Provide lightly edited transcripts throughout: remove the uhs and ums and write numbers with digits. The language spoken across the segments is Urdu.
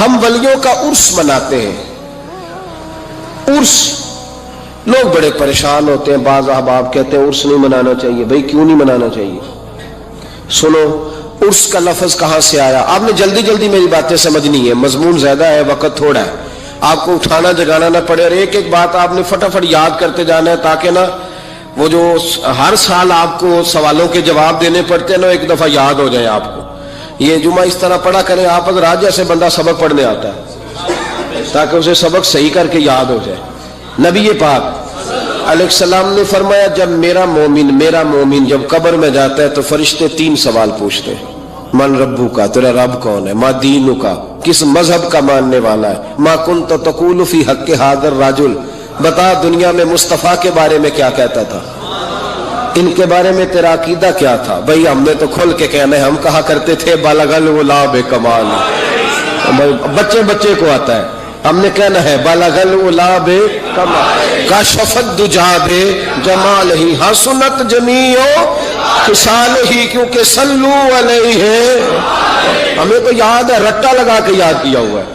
ہم ولیوں کا عرس مناتے ہیں۔ عرس، لوگ بڑے پریشان ہوتے ہیں، بعض احباب کہتے ہیں عرس نہیں منانا چاہیے۔ بھائی کیوں نہیں منانا چاہیے؟ سنو، عرس کا لفظ کہاں سے آیا؟ آپ نے جلدی جلدی میری باتیں سمجھنی ہے، مضمون زیادہ ہے، وقت تھوڑا ہے، آپ کو اٹھانا جگانا نہ پڑے، اور ایک ایک بات آپ نے فٹافٹ یاد کرتے جانا ہے، تاکہ نا وہ جو ہر سال آپ کو سوالوں کے جواب دینے پڑتے ہیں نا، ایک دفعہ یاد ہو جائے آپ کو۔ یہ جمعہ اس طرح پڑھا کریں آپ، اگر آج جیسے بندہ سبق پڑھنے آتا ہے، تاکہ اسے سبق صحیح کر کے یاد ہو جائے۔ نبی پاک علیہ السلام نے فرمایا، جب میرا مومن جب قبر میں جاتا ہے تو فرشتے 3 سوال پوچھتے ہیں۔ من ربو کا، تیرا رب کون ہے؟ ما دینو کا، کس مذہب کا ماننے والا ہے؟ ما کنت تقول فی حق حاضر راجل، بتا دنیا میں مصطفیٰ کے بارے میں کیا کہتا تھا، ان کے بارے میں تیرا عقیدہ کیا تھا؟ بھئی ہم نے تو کھل کے کہنا ہے، ہم کہا کرتے تھے بالغ الغلام کمال، بچے کو آتا ہے، ہم نے کہنا ہے بالغ الغلام کمال، کاشف الدجا جمال ہی، حسنت جمیع خصال ہی، کیونکہ صلو علیہ، ہمیں تو یاد ہے، رٹا لگا کے یاد کیا ہوا ہے۔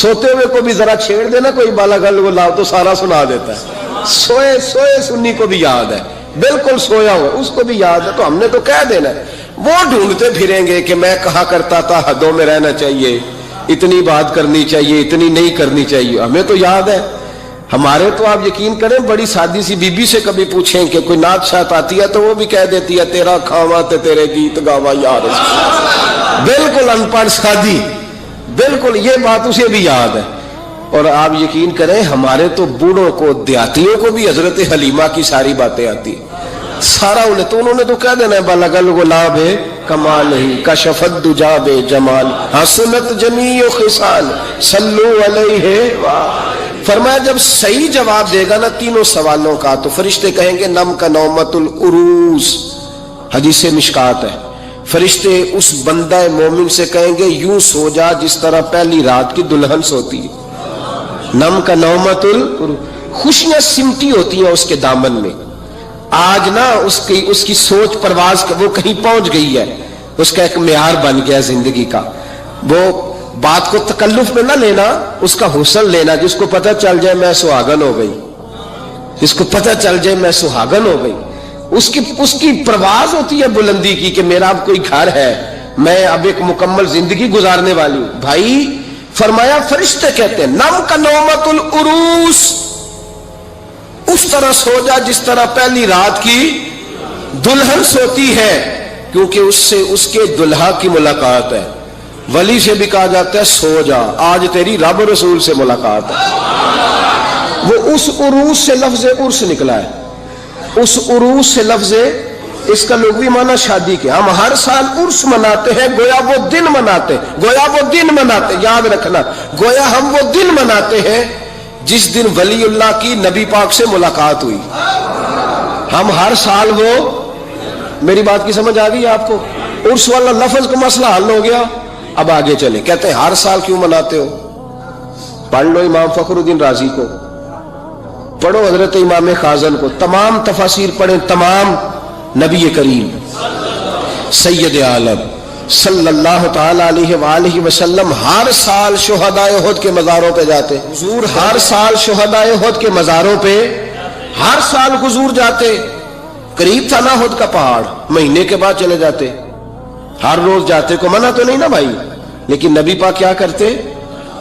سوتے ہوئے کو بھی ذرا چھیڑ دینا کوئی بالغ الغلام تو سارا سنا دیتا ہے۔ سوئے سنی کو بھی یاد ہے، بالکل سویا ہوا اس کو بھی یاد ہے، تو ہم نے تو کہہ دینا ہے۔ وہ ڈھونڈتے پھریں گے کہ میں کہا کرتا تھا حدوں میں رہنا چاہیے، اتنی بات کرنی چاہیے، اتنی نہیں کرنی چاہیے، ہمیں تو یاد ہے۔ ہمارے تو آپ یقین کریں، بڑی سادی سی بی بی سے کبھی پوچھیں کہ کوئی نعت شاعت آتی ہے تو وہ بھی کہہ دیتی ہے تیرا کھاوا تے تیرے گیت گاوا یار، بالکل ان پڑھ سادی، بالکل یہ بات اسے بھی یاد ہے۔ اور آپ یقین کریں، ہمارے تو بوڑھوں کو، دیہاتیوں کو بھی حضرت حلیمہ کی ساری باتیں آتی ہیں، سارا انہوں نے تو کہہ دینا ہے بالغ الغلام کمال ہی، کشف الدجا جمال، حسنت جمیع خصال، صلو علیہ۔ فرمایا جب صحیح جواب دے گا نا تینوں سوالوں کا تو فرشتے کہیں گے نم کا نومت العروس، حدیث مشکات ہے، فرشتے اس بندہ مومن سے کہیں گے یوں سو جا جس طرح پہلی رات کی دلہن سوتی ہے۔ نم کا نومت العروس، خوشیاں سمٹی ہوتی ہیں اس کے دامن میں۔ آج نا اس کی سوچ پرواز وہ کہیں پہنچ گئی ہے، اس کا ایک معیار بن گیا زندگی کا۔ وہ بات کو تکلف میں نہ لینا، اس کا حسن لینا، جس کو پتہ چل جائے میں سہاگن ہو گئی، جس کو پتہ چل جائے میں سہاگن ہو گئی، اس کی پرواز ہوتی ہے بلندی کی کہ میرا اب کوئی گھر ہے، میں اب ایک مکمل زندگی گزارنے والی ہوں۔ بھائی فرمایا فرشتے کہتے ہیں نم کا نومت العروس، اس طرح سو جا جس طرح پہلی رات کی دلہن سوتی ہے، کیونکہ اس سے اس کے دلہا کی ملاقات ہے۔ ولی سے بھی کہا جاتا ہے سو جا، آج تیری رب رسول سے ملاقات ہے۔ وہ اس عروس سے لفظ عرس نکلا ہے، اس عروس سے لفظ، اس کا لغوی معنی شادی کے۔ ہم ہر سال عرس مناتے ہیں، گویا وہ دن مناتے، یاد رکھنا، گویا ہم وہ دن مناتے ہیں جس دن ولی اللہ کی نبی پاک سے ملاقات ہوئی۔ ہم ہر سال وہ، میری بات کی سمجھ آ گئی آپ کو؟ عرس والا لفظ کا مسئلہ حل ہو گیا۔ اب آگے چلیں، کہتے ہیں ہر سال کیوں مناتے ہو؟ پڑھ لو امام فخر الدین رازی کو، پڑھو حضرت امام خازن کو، تمام تفاسیر پڑھیں، تمام نبی کریم سید عالم صلی اللہ تعالی علیہ وآلہ وسلم ہر سال شہدائے احد کے مزاروں پہ جاتے، حضور ہر سال شہدائے احد کے مزاروں پہ ہر سال حضور جاتے۔ قریب تھا نا احد کا پہاڑ، مہینے کے بعد چلے جاتے، ہر روز جاتے، کو منع تو نہیں نا بھائی، لیکن نبی پاک کیا کرتے؟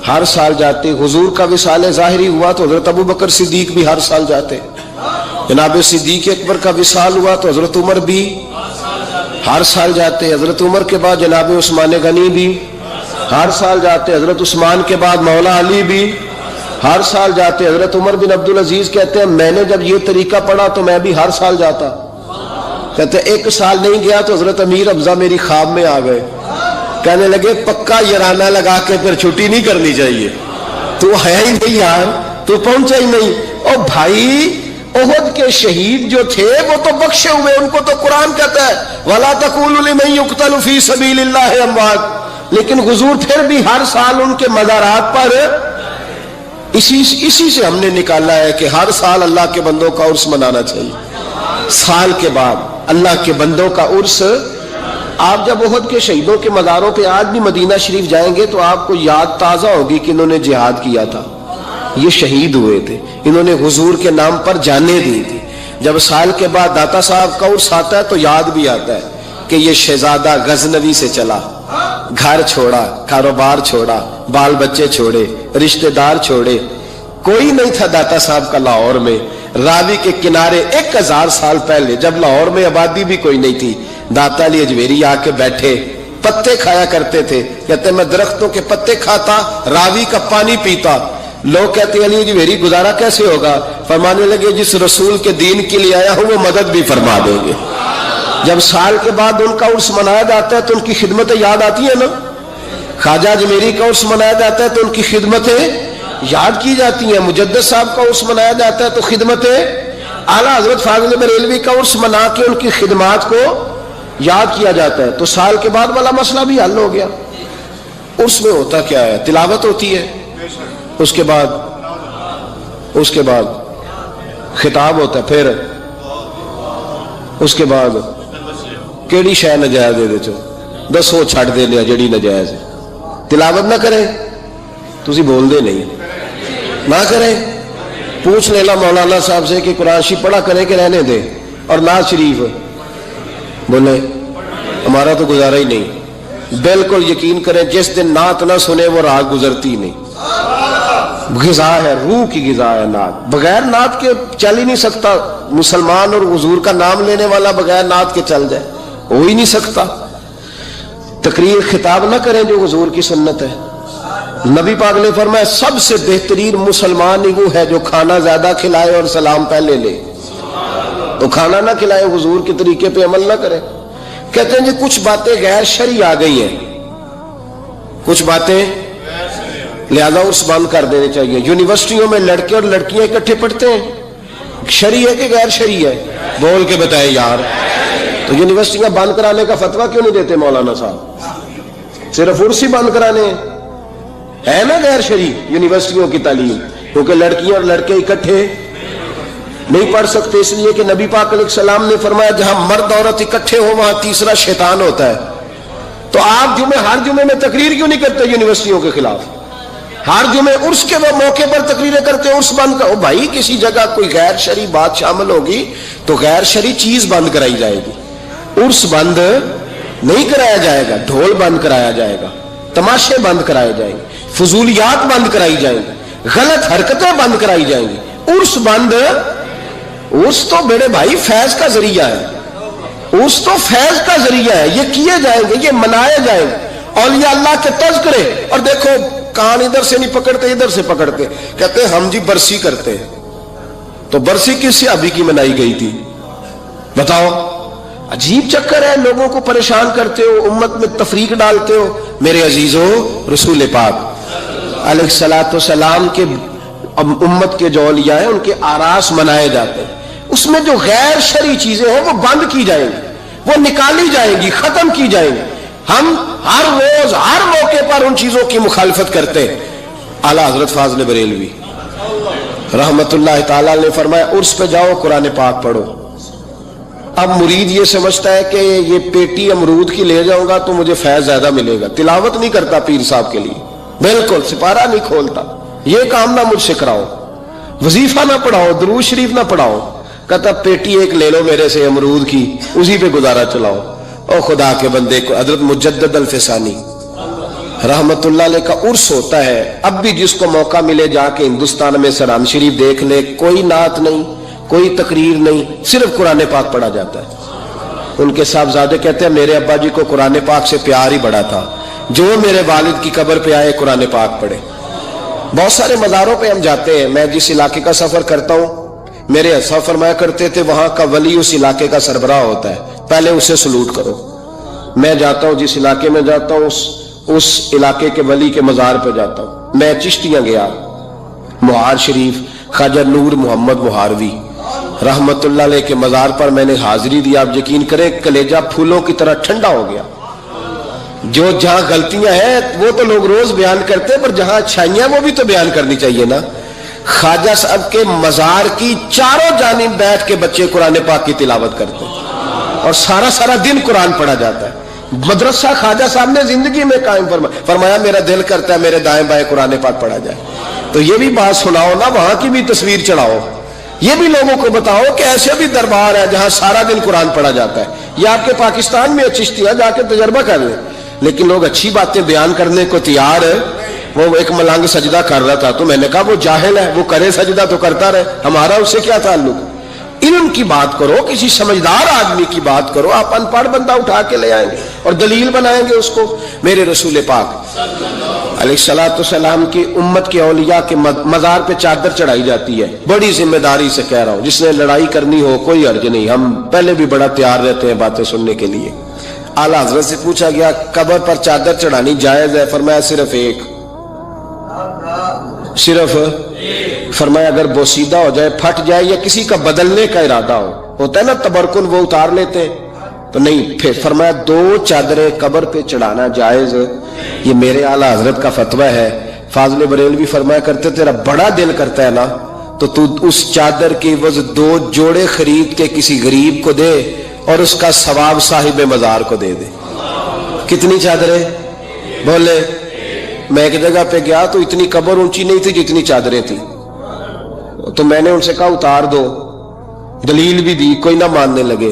ہر سال جاتے۔ حضور کا وصال ظاہری ہوا تو حضرت ابو بکر صدیق بھی ہر سال جاتے، جناب صدیق اکبر کا وصال ہوا تو حضرت عمر بھی ہر سال جاتے، حضرت عمر کے بعد جناب عثمان غنی بھی ہر سال جاتے، حضرت عثمان کے بعد مولا علی بھی ہر سال جاتے۔ حضرت عمر بن عبدالعزیز کہتے ہیں میں نے جب یہ طریقہ پڑھا تو میں بھی ہر سال جاتا، کہتے ہیں ایک سال نہیں گیا تو حضرت امیر حمزہ میری خواب میں آ گئے، کہنے لگے پکا یارانہ لگا کے پھر چھٹی نہیں کرنی چاہیے، تو ہے ہی نہیں یار، تو پہنچا ہی نہیں۔ او بھائی احد کے شہید جو تھے وہ تو بخشے ہوئے، ان کو تو قرآن کہتا ہے وَلَا تَقُولُوا لِمَن يُقْتَلُ فِي سَبِيلِ اللَّهِ أَمْوَاتٌ، لیکن حضور پھر بھی ہر سال ان کے مزارات پر، اسی سے ہم نے نکالا ہے کہ ہر سال اللہ کے بندوں کا عرس منانا چاہیے، سال کے بعد اللہ کے بندوں کا عرس آپ جب احد کے شہیدوں کے مزاروں پہ آج بھی مدینہ شریف جائیں گے تو آپ کو یاد تازہ ہوگی کہ انہوں نے جہاد کیا تھا، یہ شہید ہوئے تھے، انہوں نے حضور کے نام پر جانیں دی تھی۔ جب سال کے بعد داتا صاحب کا عرس آتا ہے تو یاد بھی آتا ہے کہ یہ شہزادہ غزنوی سے چلا، گھر چھوڑا، کاروبار چھوڑا، بال بچے چھوڑے، رشتہ دار چھوڑے، کوئی نہیں تھا داتا صاحب کا لاہور میں، راوی کے کنارے 1000 سال پہلے جب لاہور میں آبادی بھی کوئی نہیں تھی، داتا علی اجمیری آ کے بیٹھے، پتے کھایا کرتے تھے، کہتے میں درختوں کے پتے کھاتا، راوی کا پانی پیتا۔ لوگ کہتے علی اجمیری گزارا کیسے ہوگا؟ فرمانے لگے جس رسول کے دین کے لیے آیا ہوں وہ مدد بھی فرما دیں گے۔ جب سال کے بعد ان کا عرس منایا جاتا ہے تو ان کی خدمتیں یاد آتی ہیں نا، خواجہ اجمیری کا عرس منایا جاتا ہے تو ان کی خدمتیں یاد کی جاتی ہیں، مجدد صاحب کا عرس منایا جاتا ہے تو خدمتیں، اعلیٰ حضرت فاضل بریلوی کا عرس منا کے ان کی خدمات کو یاد کیا جاتا ہے، تو سال کے بعد والا مسئلہ بھی حل ہو گیا۔ عرس میں ہوتا کیا ہے؟ تلاوت ہوتی ہے، اس کے بعد خطاب ہوتا ہے، پھر اس کے بعد کیڑی شے نجائز دے چو دسو چھڑ دے لیا جڑی نجائز ہے، تلاوت نہ کریں تسی بول دے نہیں، نہ کریں، پوچھ لینا مولانا صاحب سے کہ قرآن شریف پڑھا کریں کہ رہنے دیں، اور نعت شریف بولے ہمارا تو گزارا ہی نہیں۔ بالکل یقین کریں جس دن نعت نہ سنے وہ رات گزرتی نہیں، غذا ہے، روح کی غذا ہے نعت، بغیر نعت کے چل ہی نہیں سکتا، مسلمان اور حضور کا نام لینے والا بغیر نعت کے چل جائے ہو ہی نہیں سکتا۔ تقریر خطاب نہ کریں جو حضور کی سنت ہے، نبی پاک نے فرمایا سب سے بہترین مسلمان ہی وہ ہے جو کھانا زیادہ کھلائے اور سلام پہلے لے، تو کھانا نہ کھلائے، حضور کے طریقے پہ عمل نہ کرے۔ کہتے ہیں جی کچھ باتیں غیر شرعی آ گئی ہیں، کچھ باتیں لہذا عرس بند کر دینے چاہیے۔ یونیورسٹیوں میں لڑکے اور لڑکیاں اکٹھے پڑھتے ہیں، شرعی ہے کہ غیر شرعی ہے؟ بول کے بتائے یار۔ تو یونیورسٹیاں بند کرانے کا فتویٰ کیوں نہیں دیتے مولانا صاحب؟ صرف عرس ہی بند کرانے ہے نا غیر شرعی یونیورسٹیوں کی تعلیم، کیونکہ لڑکیاں اور لڑکے اکٹھے نہیں پڑھ سکتے، اس لیے کہ نبی پاک علیہ السلام نے فرمایا جہاں مرد عورت اکٹھے ہو وہاں تیسرا شیطان ہوتا ہے۔ تو آپ ہر جمعے میں تقریر کیوں نہیں کرتے یونیورسٹیوں کے خلاف؟ ہر جمعے عرس کے موقع پر تقریریں کرتے، عرس بند کرو بھائی، کسی جگہ کوئی غیر شرعی بات شامل ہوگی تو غیر شرعی چیز بند کرائی جائے گی، عرس بند نہیں کرایا جائے گا، ڈھول بند کرایا جائے گا، تماشے بند کرائے جائیں گے، فضولیات بند کرائی جائیں گی، غلط حرکتیں بند کرائی جائیں گی۔ عرس بند، عرس تو میرے بھائی فیض کا ذریعہ ہے، عرس تو فیض کا ذریعہ ہے، یہ کیے جائیں گے، یہ منائے جائیں گے، اولیاء اللہ کے تذکرے۔ اور دیکھو کان ادھر سے نہیں پکڑتے ادھر سے پکڑتے، کہتے ہیں ہم جی برسی کرتے ہیں، تو برسی کس صحابی کی منائی گئی تھی بتاؤ؟ عجیب چکر ہے، لوگوں کو پریشان کرتے ہو، امت میں تفریق ڈالتے ہو۔ میرے عزیزو، رسول پاک علیہ الصلوۃ والسلام کے امت کے جو اولیاء ہیں ان کے آراس منائے جاتے ہیں، اس میں جو غیر شرعی چیزیں ہیں وہ بند کی جائیں گی، وہ نکالی جائیں گی، ختم کی جائیں گی۔ ہم ہر روز ہر موقع پر ان چیزوں کی مخالفت کرتے ہیں۔ اعلیٰ حضرت فاضل بریلوی رحمت اللہ تعالی نے فرمایا عرس پہ جاؤ قرآن پاک پڑھو۔ اب مرید یہ سمجھتا ہے کہ یہ پیٹی امرود کی لے جاؤں گا تو مجھے فیض زیادہ ملے گا، تلاوت نہیں کرتا پیر صاحب کے لیے، بالکل سپارہ نہیں کھولتا، یہ کام نہ مجھ سے کراؤ، وظیفہ نہ پڑھاؤ، درود شریف نہ پڑھاؤ، کہتا پیٹی ایک لے لو میرے سے امرود کی، اسی پہ گزارا چلاؤ۔ او خدا کے بندے کو، حضرت مجدد الفسانی رحمت اللہ علیہ کا عرس ہوتا ہے، اب بھی جس کو موقع ملے جا کے ہندوستان میں سران شریف دیکھ لے، کوئی نعت نہیں، کوئی تقریر نہیں، صرف قرآن پاک پڑھا جاتا ہے۔ ان کے صاحبزادے کہتے ہیں میرے ابا جی کو قرآن پاک سے پیار ہی بڑا تھا، جو میرے والد کی قبر پہ آئے قرآن پاک پڑھے۔ بہت سارے مزاروں پہ ہم جاتے ہیں، میں جس علاقے کا سفر کرتا ہوں، میرے اساں فرمایا کرتے تھے وہاں کا ولی اس علاقے کا سربراہ ہوتا ہے، پہلے اسے سلوٹ کرو۔ میں جاتا ہوں جس علاقے میں جاتا ہوں اس علاقے کے ولی کے مزار پہ جاتا ہوں۔ میں چشتیاں گیا، مہار شریف خواجہ نور محمد مہاروی رحمت اللہ علیہ کے مزار پر میں نے حاضری دی، آپ یقین کریں کلیجہ پھولوں کی طرح ٹھنڈا ہو گیا۔ جو جہاں غلطیاں ہیں وہ تو لوگ روز بیان کرتے ہیں، پر جہاں اچھائیاں وہ بھی تو بیان کرنی چاہیے نا۔ خواجہ صاحب کے مزار کی چاروں جانب بیٹھ کے بچے قرآن پاک کی تلاوت کرتے ہیں، اور سارا دن قرآن پڑھا جاتا ہے۔ مدرسہ خواجہ صاحب نے زندگی میں قائم فرمایا میرا دل کرتا ہے میرے دائیں بائیں قرآن پاک پڑھا جائے. تو یہ بھی بات سناؤ نا, وہاں کی بھی تصویر چڑھاؤ, یہ بھی لوگوں کو بتاؤ کہ ایسے بھی دربار ہے جہاں سارا دن قرآن پڑھا جاتا ہے. یہ آپ کے پاکستان میں چشتیہ جا کے تجربہ کر لیں. لیکن لوگ اچھی باتیں بیان کرنے کو تیار ہے. وہ ایک ملنگ سجدہ کر رہا تھا تو میں نے کہا وہ جاہل ہے, وہ کرے سجدہ تو کرتا رہے, ہمارا اس سے کیا تعلق. علم کی بات کرو, کسی سمجھدار آدمی کی بات کرو. آپ ان پڑھ بندہ اٹھا کے لے آئیں گے اور دلیل بنائیں گے اس کو. میرے رسول پاک علیہ الصلوۃ والسلام کی امت کے اولیاء کے مزار پہ چادر چڑھائی جاتی ہے. بڑی ذمہ داری سے کہہ رہا ہوں, جس نے لڑائی کرنی ہو کوئی حرج نہیں, ہم پہلے بھی بڑا تیار رہتے ہیں باتیں سننے کے لیے. اعلیٰ حضرت سے پوچھا گیا قبر پر چادر چڑھانی جائز ہے؟ فرمایا صرف ایک. صرف فرمایا اگر بوسیدہ ہو جائے, پھٹ جائے, یا کسی کا بدلنے کا ارادہ ہو, ہوتا ہے نا تبرکن, وہ اتار لیتے تو نہیں. پھر فرمایا 2 چادریں قبر پہ چڑھانا جائز. یہ میرے اعلیٰ حضرت کا فتویٰ ہے. فاضل بریلوی فرمایا کرتے تیرا بڑا دل کرتا ہے نا تو تو اس چادر کی عوض 2 جوڑے خرید کے کسی غریب کو دے اور اس کا ثواب صاحب مزار کو دے دے. کتنی چادریں بولے؟ میں ایک جگہ پہ گیا تو اتنی قبر اونچی نہیں تھی جتنی چادریں تھیں, تو میں نے ان سے کہا اتار دو, دلیل بھی دی, کوئی نہ ماننے لگے.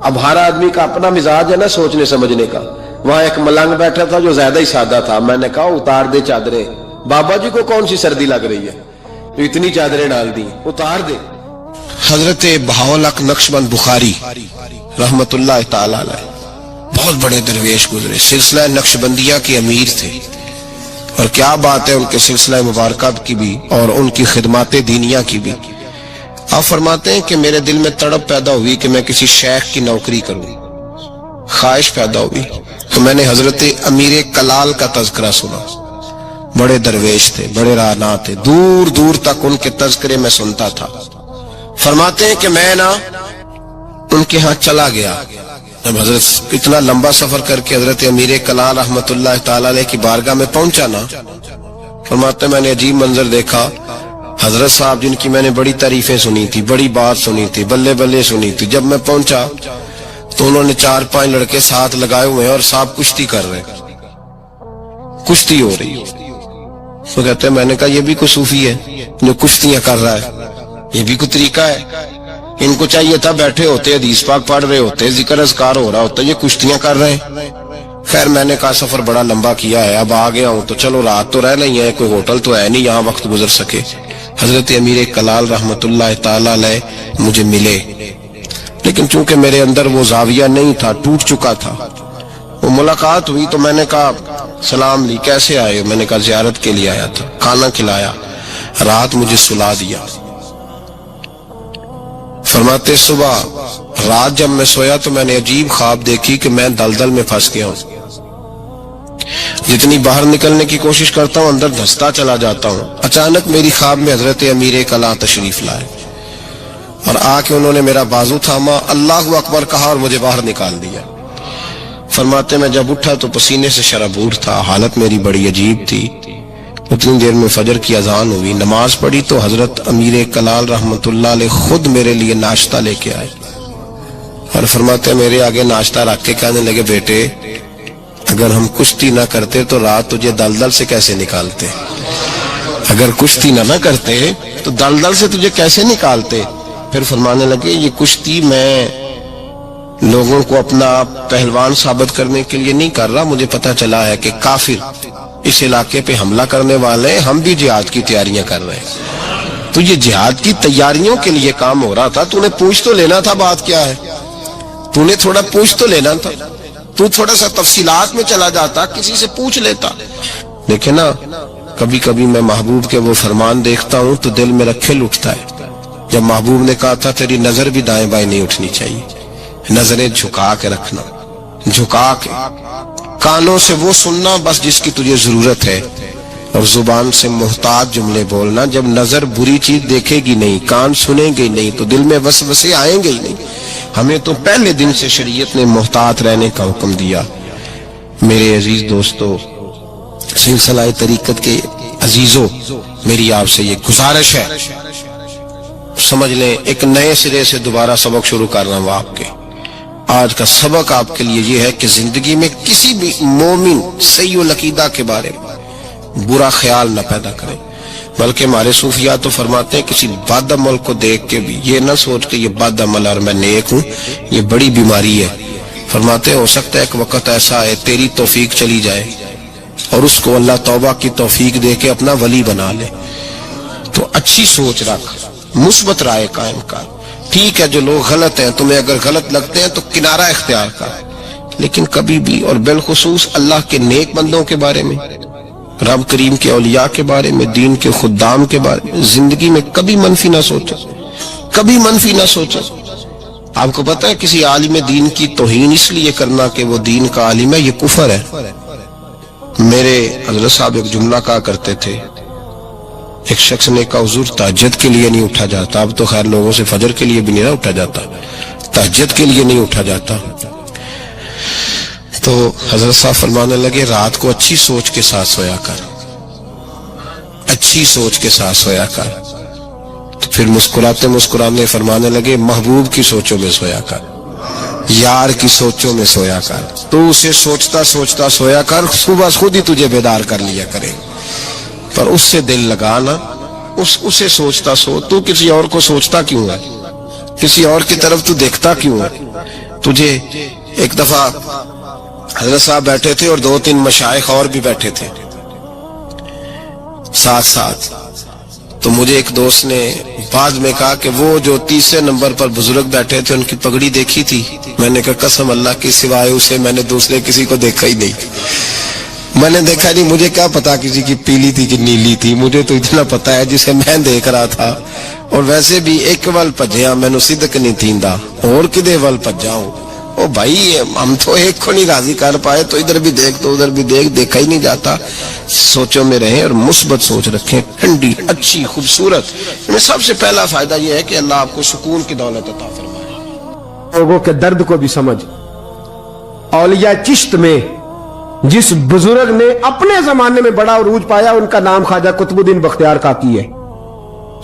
اب ہر آدمی کا اپنا مزاج ہے نا سوچنے سمجھنے کا. وہاں ایک ملنگ بیٹھا تھا جو زیادہ ہی سادہ تھا, میں نے کہا اتار دے چادریں, بابا جی کو کون سی سردی لگ رہی ہے تو اتنی چادریں ڈال دی, اتار دے. حضرت بہاؤالحق نقشبند بخاری رحمت اللہ تعالی علیہ بہت بڑے درویش گزرے, سلسلہ نقشبندیہ کے امیر تھے. اور کیا بات ہے ان کے سلسلہ مبارکہ کی بھی اور ان کی خدمات دینیہ کی بھی. آپ فرماتے ہیں کہ میرے دل میں تڑپ پیدا ہوئی کہ میں کسی شیخ کی نوکری کروں, خواہش پیدا ہوئی تو میں نے حضرت امیر کلال کا تذکرہ سنا. بڑے درویش تھے, بڑے راہنما تھے, دور دور تک ان کے تذکرے میں سنتا تھا. فرماتے ہیں کہ میں نا ان کے ہاں چلا گیا. جب حضرت اتنا لمبا سفر کر کے حضرت امیر کلال رحمت اللہ تعالی علیہ کی بارگاہ میں پہنچا نا, فرماتے میں نے عجیب منظر دیکھا. حضرت صاحب جن کی میں نے بڑی تعریفیں سنی تھی, بڑی بات سنی تھی, بلے بلے سنی تھی, جب میں پہنچا تو انہوں نے 4-5 لڑکے ساتھ لگائے ہوئے ہیں اور صاحب کشتی کر رہے, کشتی ہو رہی. تو کہتے ہیں میں نے کہا یہ بھی کوئی صوفی ہے جو کشتیاں کر رہا ہے, یہ بھی کوئی طریقہ ہے. ان کو چاہیے تھا بیٹھے ہوتے, حدیث پاک پڑھ رہے ہوتے, ذکر اذکار ہو رہا ہوتا, یہ کشتیاں کر رہے ہیں. خیر میں نے کہا سفر بڑا لمبا کیا ہے, اب آ گیا ہوں تو چلو رات تو رہ نہیں ہے, کوئی ہوٹل تو ہے نہیں یہاں وقت گزر سکے. حضرت امیر کلال رحمت اللہ تعالی علیہ مجھے ملے, لیکن چونکہ میرے اندر وہ زاویہ نہیں تھا, ٹوٹ چکا تھا. وہ ملاقات ہوئی تو میں نے کہا سلام لی, کیسے آئے؟ میں نے کہا زیارت کے لیے آیا تھا. کھانا کھلایا, رات مجھے سلا دیا. فرماتے صبح رات جب میں سویا تو میں نے عجیب خواب دیکھی کہ میں دلدل میں پھنس گیا ہوں. جتنی باہر نکلنے کی کوشش کرتا ہوں اندر دھستا چلا جاتا ہوں. اچانک میری خواب میں حضرت امیر کلال تشریف لائے اور آ کے انہوں نے میرا بازو تھاما, اللہ اکبر کہا اور مجھے باہر نکال دیا. فرماتے میں جب اٹھا تو پسینے سے شرابور تھا, حالت میری بڑی عجیب تھی. اتنی دیر میں فجر کی اذان ہوئی, نماز پڑھی تو حضرت امیر کلال رحمت اللہ علیہ خود میرے لیے ناشتہ لے کے آئے اور فرماتے میرے آگے ناشتہ رکھ کے کہنے لگے بیٹے اگر ہم کشتی نہ کرتے تو رات تجھے دلدل سے کیسے نکالتے, اگر کشتی نہ کرتے تو دلدل سے تجھے کیسے نکالتے. پھر فرمانے لگے یہ کشتی میں لوگوں کو اپنا پہلوان ثابت کرنے کے لیے نہیں کر رہا, مجھے پتا چلا ہے کہ کافر اس علاقے پہ حملہ کرنے والے ہیں, ہم بھی جہاد کی تیاریاں کر رہے ہیں. تو یہ جہاد کی تیاریوں کے لیے کام ہو رہا تھا, تو نے پوچھ تو لینا تھا بات کیا ہے, تو نے تھوڑا پوچھ تو لینا تھا, تو تھوڑا سا تفصیلات میں چلا جاتا, کسی سے پوچھ لیتا. دیکھیں نا کبھی کبھی میں محبوب کے وہ فرمان دیکھتا ہوں تو دل میں رکھے اٹھتا ہے. جب محبوب نے کہا تھا تیری نظر بھی دائیں بائیں نہیں اٹھنی چاہیے, نظریں جھکا کے رکھنا, جھکا کے, کانوں سے وہ سننا بس جس کی تجھے ضرورت ہے, اور زبان سے محتاط جملے بولنا. جب نظر بری چیز دیکھے گی نہیں, کان سنیں گے نہیں تو دل میں وسوسے آئیں گے ہی نہیں. ہمیں تو پہلے دن سے شریعت نے محتاط رہنے کا حکم دیا. میرے عزیز دوستو, سلسلہ طریقت کے عزیزوں, میری آپ سے یہ گزارش ہے, سمجھ لیں ایک نئے سرے سے دوبارہ سبق شروع کر رہا ہوں آپ کے. آج کا سبق آپ کے لیے یہ ہے کہ زندگی میں کسی بھی مومن صحیح العقیدہ کے بارے میں برا خیال نہ پیدا کرے، بلکہ ہمارے صوفیاء تو فرماتے ہیں کسی بد عمل کو دیکھ کے بھی یہ نہ سوچ کہ یہ بد عمل اور میں نیک ہوں، یہ بڑی بیماری ہے۔ فرماتے ہیں ہو سکتا ہے ایک وقت ایسا ہے تیری توفیق چلی جائے اور اس کو اللہ توبہ کی توفیق دے کے اپنا ولی بنا لے۔ تو اچھی سوچ رکھ، مثبت رائے قائم کر۔ ٹھیک ہے جو لوگ غلط ہیں تمہیں اگر غلط لگتے ہیں تو کنارہ اختیار کر، لیکن کبھی بھی اور بالخصوص اللہ کے نیک بندوں کے بارے میں، رب کریم کے اولیاء کے بارے میں، دین کے خدام کے بارے میں زندگی میں کبھی منفی نہ سوچو، کبھی منفی نہ سوچو۔ آپ کو پتہ ہے کسی عالم دین کی توہین اس لیے کرنا کہ وہ دین کا عالم ہے یہ کفر ہے۔ میرے حضرت صاحب ایک جملہ کہا کرتے تھے، ایک شخص نے کہا حضور تہجد کے لیے نہیں اٹھا جاتا، اب تو خیر لوگوں سے فجر کے لیے بھی نہیں اٹھا جاتا، تہجد کے لیے نہیں اٹھا جاتا۔ تو حضرت صاحب فرمانے لگے رات کو اچھی سوچ کے ساتھ سویا کر، اچھی سوچ کے ساتھ سویا کر۔ تو پھر مسکراتے مسکرانے فرمانے لگے محبوب کی سوچوں میں سویا کر، یار کی سوچوں میں سویا کر، تو اسے سوچتا سوچتا سویا کر، صبح خود ہی تجھے بیدار کر لیا کرے، پر اس سے دل لگانا، اسے سوچتا سو۔ تو کسی اور کو سوچتا کیوں ہے؟ کسی اور کی طرف تو دیکھتا کیوں ہے؟ تجھے ایک دفعہ حضرت صاحب بیٹھے تھے اور 2-3 مشائخ اور بھی بیٹھے تھے ساتھ ساتھ، تو مجھے ایک دوست نے بعد میں کہا کہ وہ جو 30 نمبر پر بزرگ بیٹھے تھے ان کی پگڑی دیکھی تھی؟ میں نے کہا قسم اللہ کی سوائے اسے میں نے دوسرے کسی کو دیکھا ہی نہیں، میں نے دیکھا نہیں، مجھے کیا پتا کسی کی پیلی تھی کہ نیلی تھی، مجھے تو اتنا پتا ہے جسے میں دیکھ رہا تھا۔ اور ویسے بھی ایک ول پجیا مینو صدق نہیں تھیندا، اور کدے ول پجاؤں؟ او بھائی ہم تو ایک کو نہیں راضی کر پائے تو ادھر بھی دیکھ تو ادھر بھی دیکھ، دیکھا ہی نہیں جاتا۔ سوچوں میں رہیں اور مثبت سوچ رکھیں، ٹھنڈی اچھی خوبصورت۔ میں سب سے پہلا فائدہ یہ ہے کہ اللہ آپ کو سکون کی دولت عطا فرمائے۔ لوگوں کے درد کو بھی سمجھ۔ اولیاء چشت میں جس بزرگ نے اپنے زمانے میں بڑا عروج پایا ان کا نام خواجہ قطب الدین بختیار کاکی ہے۔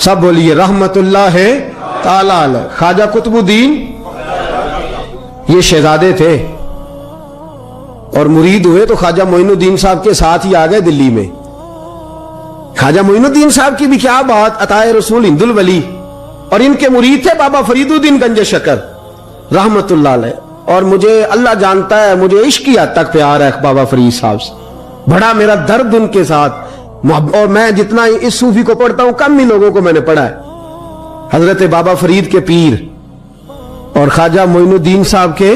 سب بولیے رحمت اللہ تعالی علیہ۔ خواجہ قطب الدین یہ شہزادے تھے اور مرید ہوئے تو خواجہ معین الدین صاحب کے ساتھ ہی آ گئے دلی میں۔ خواجہ معین الدین صاحب کی بھی کیا بات، عطائے رسول ہند الولی، اور ان کے مرید تھے بابا فرید الدین گنج شکر رحمت اللہ علیہ۔ اور مجھے اللہ جانتا ہے مجھے عشق کی حد تک پیار ہے بابا فرید صاحب سے، بڑا میرا درد ان کے ساتھ، اور میں جتنا اس صوفی کو پڑھتا ہوں کم ہی لوگوں کو میں نے پڑھا ہے۔ حضرت بابا فرید کے پیر اور خواجہ معین الدین صاحب کے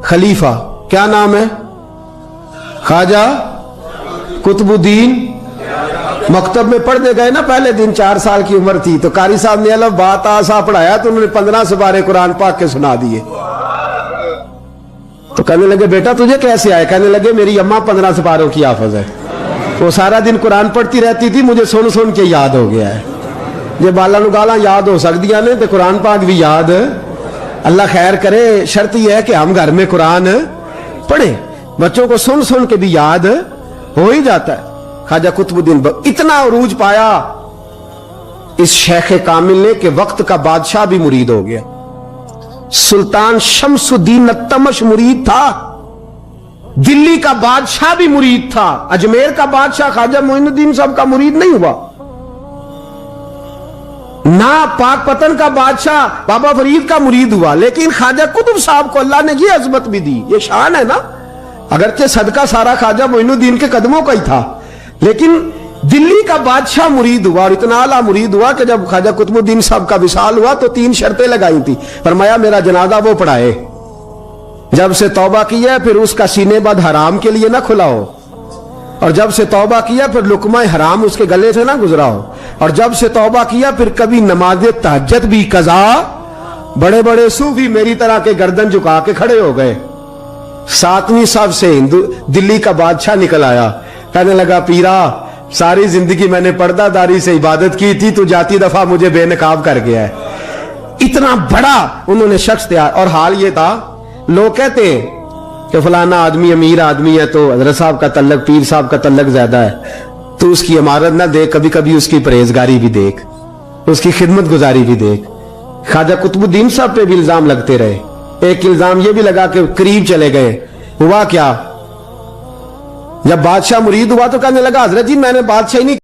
خلیفہ کیا نام ہے؟ خواجہ قطب الدین۔ مکتب میں پڑھنے گئے نا پہلے دن، 4 سال کی عمر تھی تو قاری صاحب نے الف بات آسا پڑھایا تو انہوں نے 15 سپارے قرآن پاک کے سنا دیے۔ تو کہنے لگے بیٹا تجھے کیسے آئے؟ کہنے لگے میری اماں 15 سپاروں کی حافظ ہے، وہ سارا دن قرآن پڑھتی رہتی تھی، مجھے سن سن کے یاد ہو گیا ہے۔ یہ بالا نو گالا یاد ہو سکدیاں نے تو قرآن پاک بھی یاد، اللہ خیر کرے۔ شرط یہ ہے کہ ہم گھر میں قرآن پڑھیں، بچوں کو سن سن کے بھی یاد ہو ہی جاتا ہے۔ خواجہ قطب الدین اتنا عروج پایا اس شیخ کامل نے کہ وقت کا بادشاہ بھی مرید ہو گیا۔ سلطان شمس الدین التمش مرید تھا، دلی کا بادشاہ بھی مرید تھا، اجمیر کا بادشاہ خواجہ معین الدین صاحب کا مرید نہیں ہوا، نہ پاک پتن کا بادشاہ بابا فرید کا مرید ہوا، لیکن خواجہ قطب صاحب کو اللہ نے یہ عظمت بھی دی، یہ شان ہے نا۔ اگرچہ صدقہ سارا خواجہ معین الدین کے قدموں کا ہی تھا، لیکن دلی کا بادشاہ مرید ہوا، اور اتنا اعلیٰ مرید ہوا کہ جب خواجہ قطب الدین صاحب کا وصال ہوا تو 3 شرطیں لگائی تھی۔ فرمایا میرا جنازہ وہ پڑھائے، جب سے توبہ کیا پھر اس کا سینے بد حرام کے لیے نہ کھلا ہو، اور جب سے توبہ کیا پھر لقمہ حرام اس کے گلے سے نہ گزرا ہو، اور جب سے توبہ کیا پھر کبھی نماز تہجد بھی قضا۔ بڑے بڑے صوفی میری طرح کے گردن جھکا کے کھڑے ہو گئے۔ 7ویں صف سے دلی کا بادشاہ نکل آیا، کہنے لگا پیرا ساری زندگی میں نے پردہ داری سے عبادت کی تھی، تو جاتی دفعہ مجھے بے نقاب کر گیا ہے۔ اتنا بڑا انہوں نے شخص تیار، اور حال یہ تھا لوگ کہتے ہیں کہ فلانا آدمی امیر آدمی ہے تو حضرت صاحب کا تعلق، پیر صاحب کا تعلق زیادہ ہے، تو اس کی عمارت نہ دیکھ، کبھی کبھی اس کی پرہیزگاری بھی دیکھ، اس کی خدمت گزاری بھی دیکھ۔ خواجہ قطب الدین صاحب پہ بھی الزام لگتے رہے ایک الزام یہ بھی لگا کہ قریب چلے گئے. ہوا کیا؟ جب بادشاہ مرید ہوا تو کہنے لگا حضرت جی میں نے بادشاہی نہیں